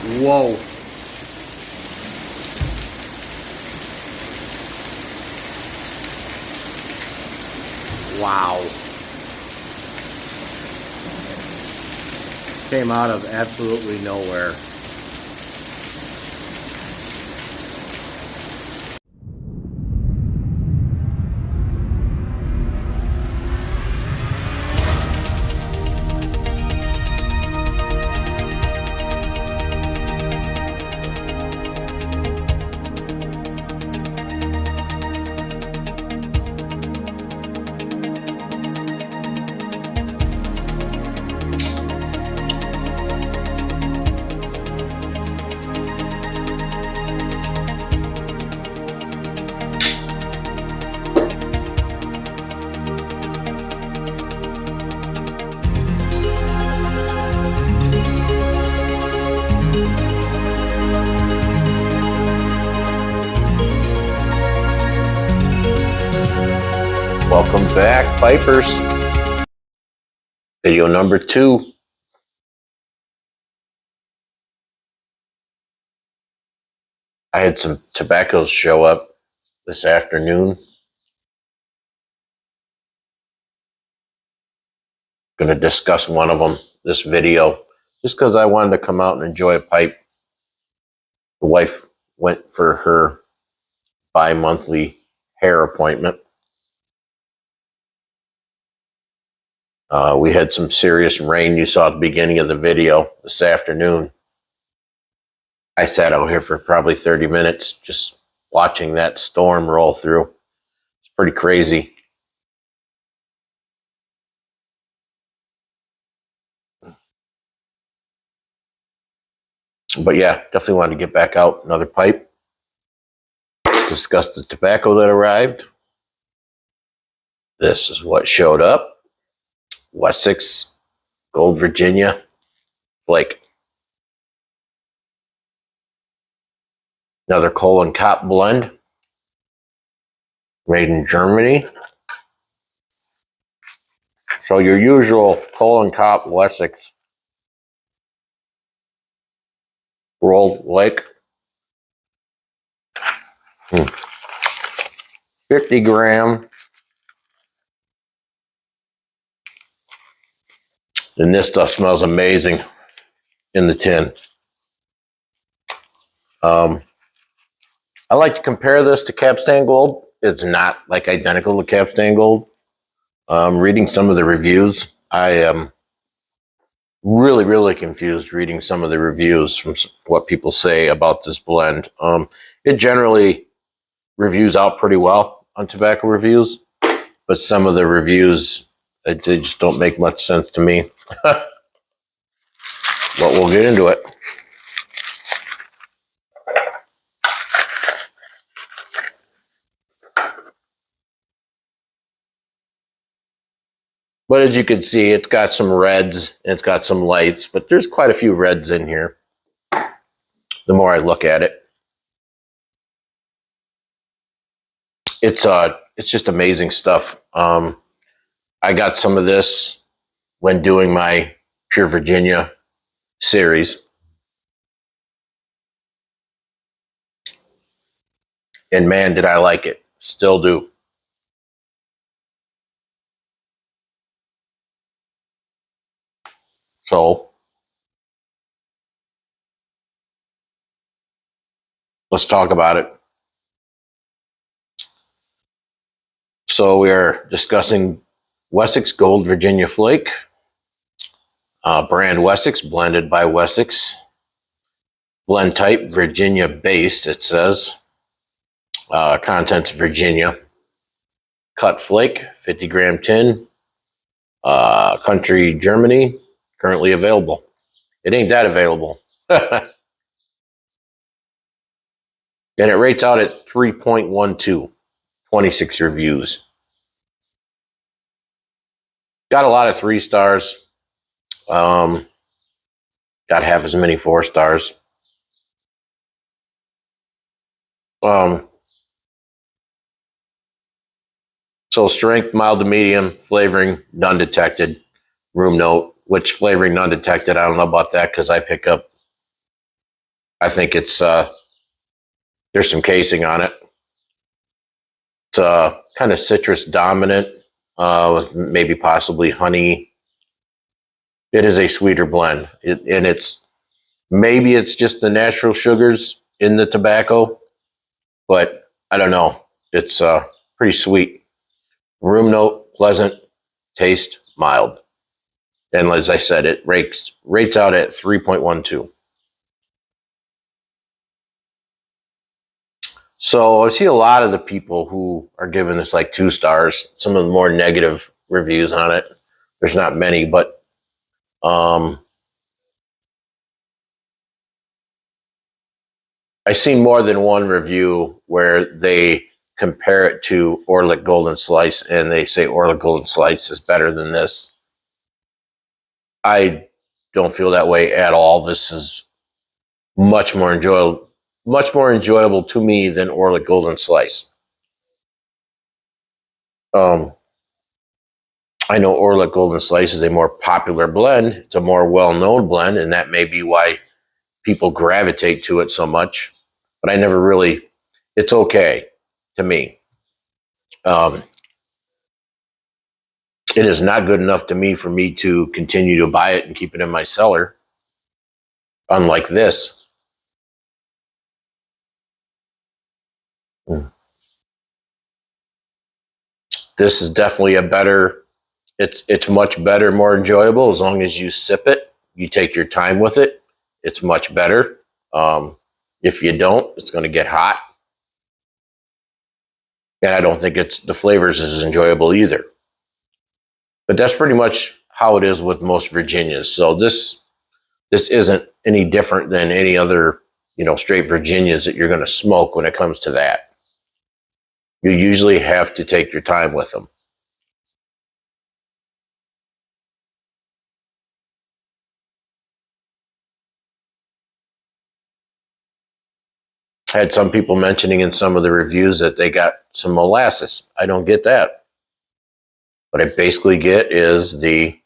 Whoa. Wow. Came out of absolutely nowhere. Welcome back, Pipers. Video number 2. I had some tobaccos show up this afternoon. Going to discuss one of them this video, just because I wanted to come out and enjoy a pipe. The wife went for her bi-monthly hair appointment. We had some serious rain you saw at the beginning of the video this afternoon. I sat out here for probably 30 minutes just watching that storm roll through. It's pretty crazy. But yeah, definitely wanted to get back out another pipe. Discuss the tobacco that arrived. This is what showed up. Wessex Gold Virginia Flake. Another coal and cop blend. Made in Germany. So your usual coal and cop Wessex rolled Flake. 50 gram. And this stuff smells amazing in the tin. I like to compare this to Capstan Gold. It's not like identical to Capstan Gold. Reading some of the reviews, I am really confused reading some of the reviews from what people say about this blend. It generally reviews out pretty well on tobacco reviews, but some of the reviews, they just don't make much sense to me. But we'll get into it. But as you can see, it's got some reds and it's got some lights, but there's quite a few reds in here the more I look at it. It's just amazing stuff. I got some of this when doing my Pure Virginia series. And man, did I like it. Still do. So let's talk about it. So we are discussing Wessex Gold Virginia Flake, brand Wessex, blended by Wessex, blend type Virginia based, it says, contents Virginia, cut flake, 50 gram tin, country Germany, currently available. It ain't that available. And it rates out at 3.12, 26 reviews. Got a lot of 3 stars. Got half as many 4 stars. So strength, mild to medium, flavoring, none detected. Room note, which flavoring none detected, I don't know about that because I pick up I think it's there's some casing on it. It's kind of citrus dominant, with maybe possibly honey. It is a sweeter blend, and maybe it's just the natural sugars in the tobacco, but I don't know. It's pretty sweet. Room note, pleasant. Taste, mild. And as I said, it rates out at 3.12. So I see a lot of the people who are giving this like 2 stars, some of the more negative reviews on it. There's not many, but I've seen more than one review where they compare it to Orlik Golden Slice and they say Orlik Golden Slice is better than this. I don't feel that way at all. This is much more enjoyable to me than Orlik Golden Slice. I know Orlik Golden Slice is a more popular blend. It's a more well-known blend, and that may be why people gravitate to it so much. But I never really, it's okay to me. It is not good enough to me for me to continue to buy it and keep it in my cellar. Unlike this. This is definitely a better, it's much better, more enjoyable as long as you sip it. You take your time with it. It's much better. If you don't, it's going to get hot. And I don't think the flavors is enjoyable either. But that's pretty much how it is with most Virginias. So this isn't any different than any other, straight Virginias that you're going to smoke when it comes to that. You usually have to take your time with them. I had some people mentioning in some of the reviews that they got some molasses. I don't get that. What I basically get is the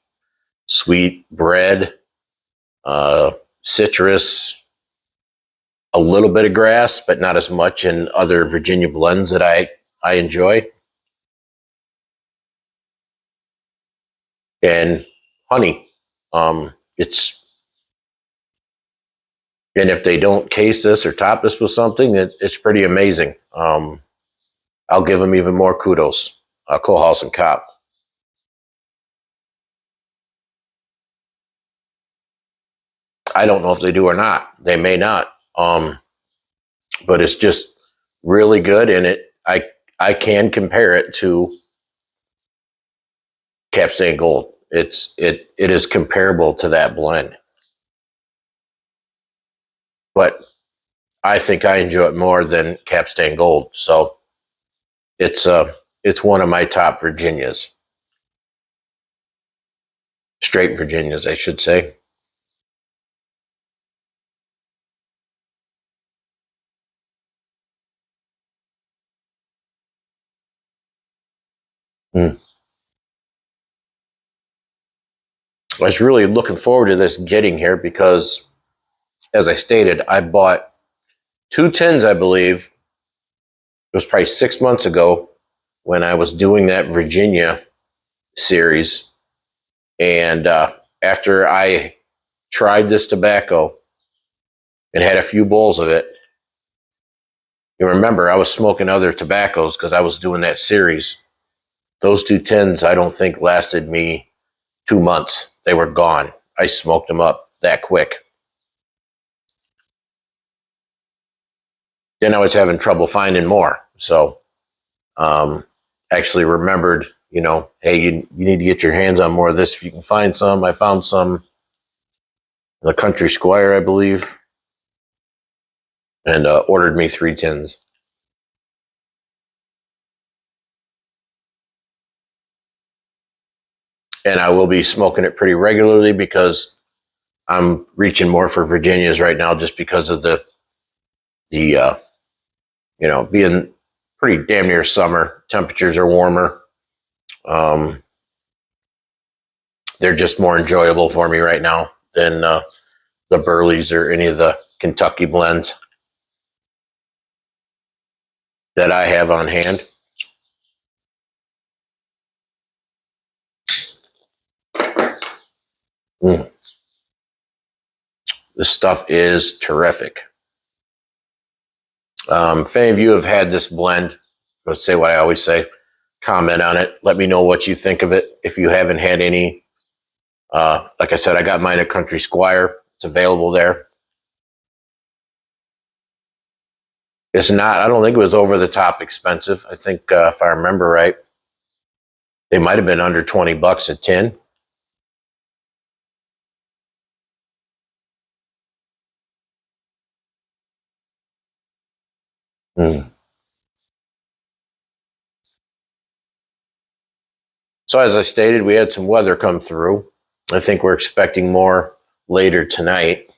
sweet bread, citrus, a little bit of grass, but not as much in other Virginia blends that I enjoy. And honey. And if they don't case this or top this with something, it's pretty amazing. I'll give them even more kudos. Kohlhaas and Kopp. I don't know if they do or not. They may not. But it's just really good, and I can compare it to Capstan Gold. It is comparable to that blend. But I think I enjoy it more than Capstan Gold. So it's one of my top Virginias. Straight Virginias, I should say. I was really looking forward to this getting here because, as I stated, I bought 2 tins, I believe. It was probably 6 months ago when I was doing that Virginia series. And after I tried this tobacco and had a few bowls of it, you remember I was smoking other tobaccos because I was doing that series. Those 2 tins, I don't think lasted me 2 months. They were gone. I smoked them up that quick. Then I was having trouble finding more. So actually remembered, hey, you need to get your hands on more of this if you can find some. I found some in the Country Squire, I believe, and ordered me 3 tins. And I will be smoking it pretty regularly because I'm reaching more for Virginias right now just because of the being pretty damn near summer. Temperatures are warmer. They're just more enjoyable for me right now than the Burleys or any of the Kentucky blends that I have on hand. Mm. This stuff is terrific. If any of you have had this blend, let's say what I always say, comment on it. Let me know what you think of it. If you haven't had any, like I said, I got mine at Country Squire. It's available there. It's not, I don't think it was over the top expensive. I think, if I remember right, they might have been under 20 bucks a tin. Mm. So as I stated, we had some weather come through. I think we're expecting more later tonight.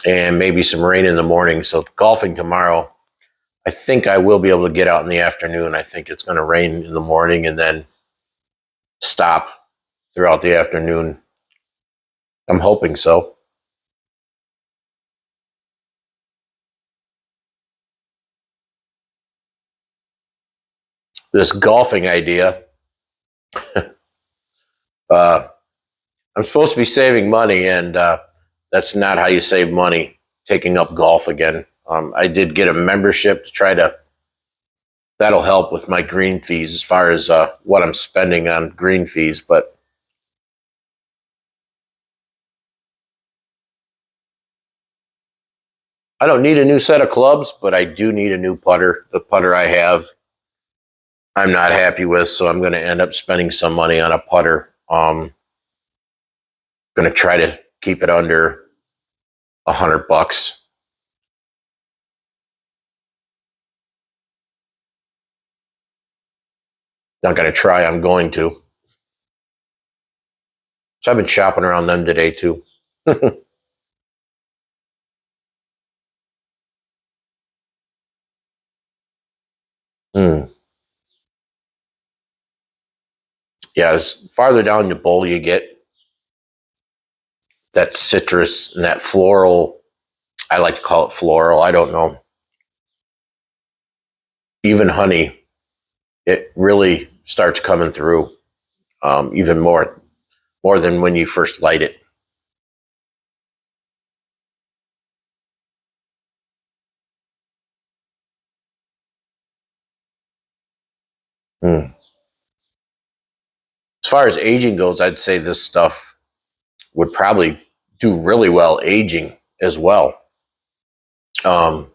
And maybe some rain in the morning. So golfing tomorrow, I think I will be able to get out in the afternoon. I think it's going to rain in the morning and then stop throughout the afternoon. I'm hoping so. This golfing idea, uh, I'm supposed to be saving money, and that's not how you save money, taking up golf again. I did get a membership to try to, that'll help with my green fees as far as what I'm spending on green fees, but I don't need a new set of clubs, but I do need a new putter. The putter I have, I'm not happy with, so I'm going to end up spending some money on a putter. Going to try to keep it under $100. Not going to try. I'm going to. So I've been shopping around them today too. Mm. Yeah, as farther down the bowl you get, that citrus and that floral. I like to call it floral. I don't know. Even honey, it really starts coming through, even more than when you first light it. Mm. As far as aging goes, I'd say this stuff would probably do really well aging as well. Um,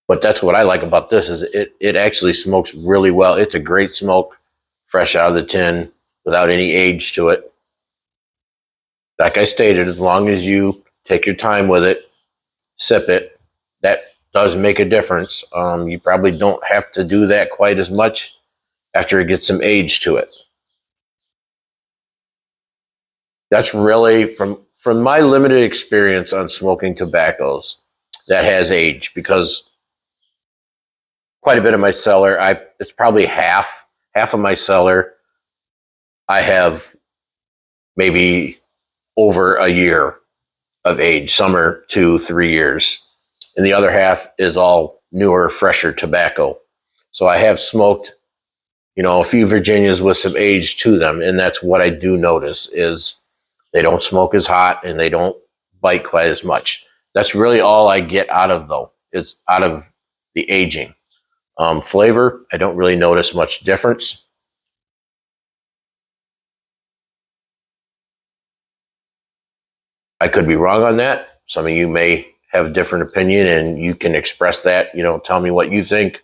but that's what I like about this is it actually smokes really well. It's a great smoke, fresh out of the tin, without any age to it. Like I stated, as long as you take your time with it, sip it, that does make a difference. You probably don't have to do that quite as much after it gets some age to it. That's really from my limited experience on smoking tobaccos that has age, because quite a bit of my cellar, I it's probably half of my cellar I have maybe over a year of age. Some are 2 3 years, and the other half is all newer, fresher tobacco. So I have smoked, a few Virginias with some age to them, and that's what I do notice is they don't smoke as hot and they don't bite quite as much. That's really all I get out of though. It's out of the aging. Flavor, I don't really notice much difference. I could be wrong on that. Some of you may have a different opinion, and you can express that. Tell me what you think,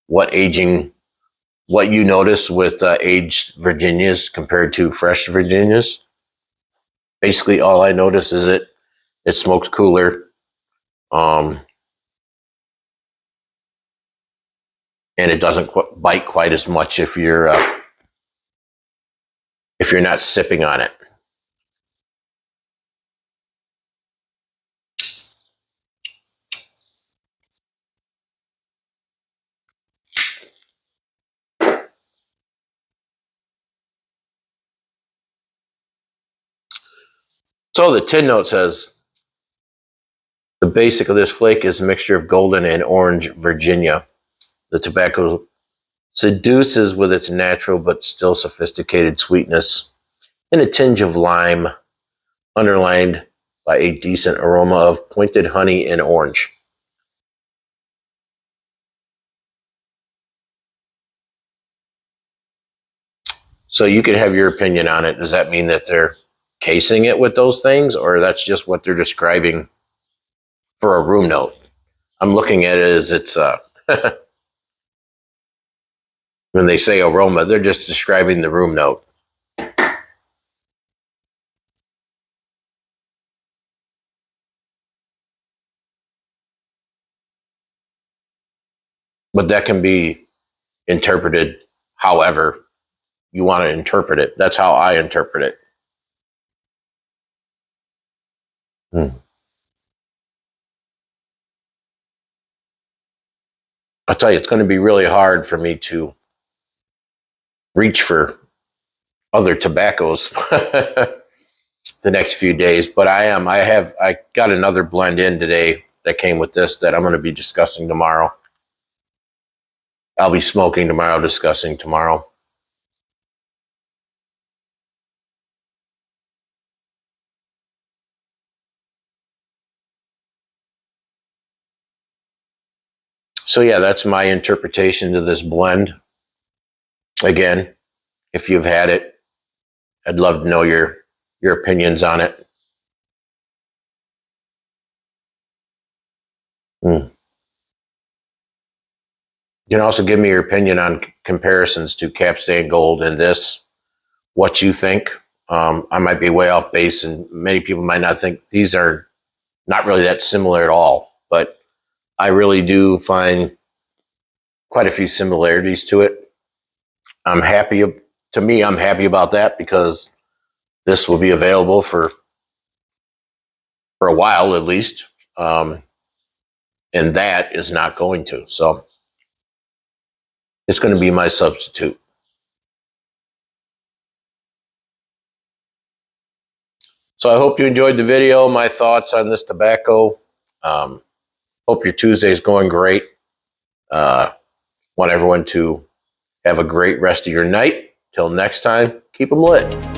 what aging, what you notice with aged Virginias compared to fresh Virginias. Basically, all I notice is it smokes cooler, um, and it doesn't bite quite as much if you're not sipping on it. So the tin note says, the basic of this flake is a mixture of golden and orange Virginia. The tobacco seduces with its natural but still sophisticated sweetness and a tinge of lime, underlined by a decent aroma of pointed honey and orange. So you could have your opinion on it. Does that mean that they're casing it with those things, or that's just what they're describing for a room note? I'm looking at it as it's when they say aroma, they're just describing the room note. But that can be interpreted however you want to interpret it. That's how I interpret it. I'll tell you, it's going to be really hard for me to reach for other tobaccos the next few days, but I got another blend in today that came with this that I'm going to be discussing tomorrow. I'll be smoking tomorrow, discussing tomorrow. So yeah, that's my interpretation to this blend. Again, if you've had it, I'd love to know your opinions on it. You can also give me your opinion on comparisons to Capstan Gold and this, what you think. I might be way off base, and many people might not think these are not really that similar at all, but I really do find quite a few similarities to it. I'm happy about that because this will be available for a while at least, and that is not going to. So it's going to be my substitute. So I hope you enjoyed the video, my thoughts on this tobacco. Hope your Tuesday is going great. Want everyone to have a great rest of your night. Till next time, keep them lit.